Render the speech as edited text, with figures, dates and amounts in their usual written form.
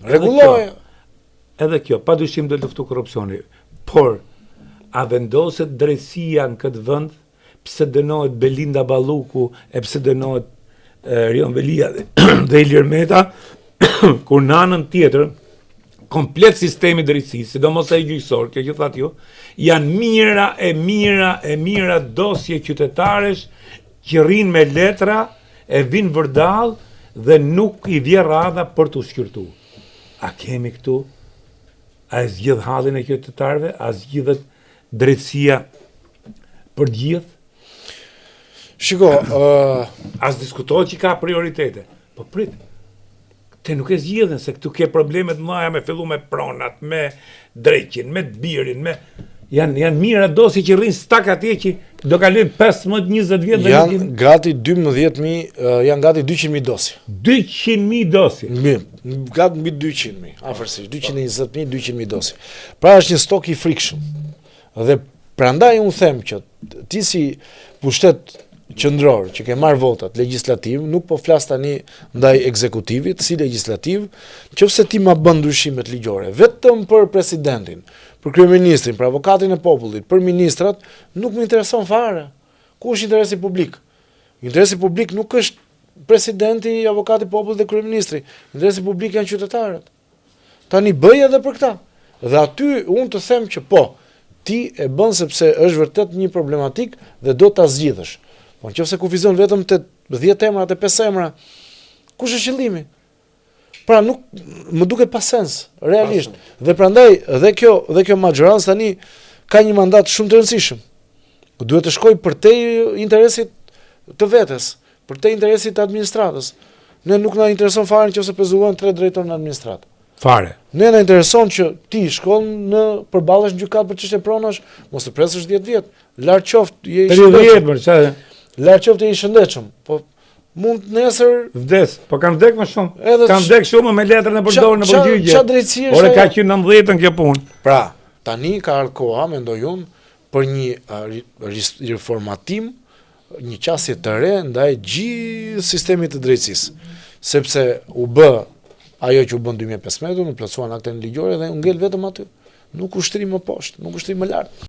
Rregulloje. Edhe kjo, padyshim do luftu korrupsioni, por a vendoset drejtësia në këtë vend, pse dënohet Belinda Balluku e pse dënohet Rion Velia dhe Ilir Meta, kur në anën tjetër komplet sistemi drejtësisë, sidomos ai gjyqësor, kjo që thatë ju, janë mira dosje qytetaresh që rrinë me letra, e vinë vërdall dhe nuk i vjen radha për të shqyrtuar. A kemi këtu? A e zgjidh hallin e qytetarëve? A zgjidhet drejtësia për gjithë? Shiko, as diskutohet që ka prioritete. Po prit. Te nuk e zgjidhen se këtu ke problemet mëdha me fillu me pronat, me dreqin, me të birin, me janë mira dosje që rrin stak atje që do kalojnë 15-20 vjet dhe janë gati 12.000, janë gati 200.000 dosje. 200.000 dosje. Gati mbi 200.000, afërsisht 220.000, 200.000 dosje. Pra është një stok i frikshëm. Dhe prandaj unë them që ti si pushtet qendror që ke marrë votat legjislativ, nuk po flas tani ndaj ekzekutivit, si legjislativ, nëse ti ma bën ndryshimet ligjore vetëm për presidentin, për kryeministrin, për avokatin e popullit, për ministrat, nuk më intereson fare. Ku është interesi publik? Interesi publik nuk është presidenti, avokati i popullit dhe kryeministri. Interesi publik janë qytetarët. Tani bëj edhe për këta. Dhe aty unë të them që po, ti e bën sepse është vërtet një problematik dhe do ta zgjidhësh. Po nëse kufizon vetëm te 10 emra, te 5 emra, kush është qëllimi? Pra nuk më duket pa sens, realisht. Dhe prandaj dhe kjo majorancë tani ka një mandat shumë të rëndësishëm. Duhet të shkojë përtej interesit të vetes, përtej interesit të administratës. Ne nuk na intereson fare nëse pezullohen 3 drejtorë në administratë. Fare. Ne na intereson që ti shkon përballesh në gjykat për çështje pronash, mos të presësh 10 vjet. Larg qoftë je i shëndetshëm. Larg qoftë je i shëndetshëm. Po mund nesër vdes, po kanë vdek më shumë. Kanë vdek shumë me letrën e përdorur në përgjigje. Çfarë drejtësie është? Ora ka qenë 19-ën kjo punë. Pra, tani ka ardhur koha, mendoj unë, për një reformatim, një qasje të re ndaj gjithë sistemit të drejtësisë. Sepse u bë ajo që u bën 2015, u plotësuan aktet ligjore dhe u ngel vetëm aty. Nuk ushtrim më poshtë, nuk ushtrim më lart.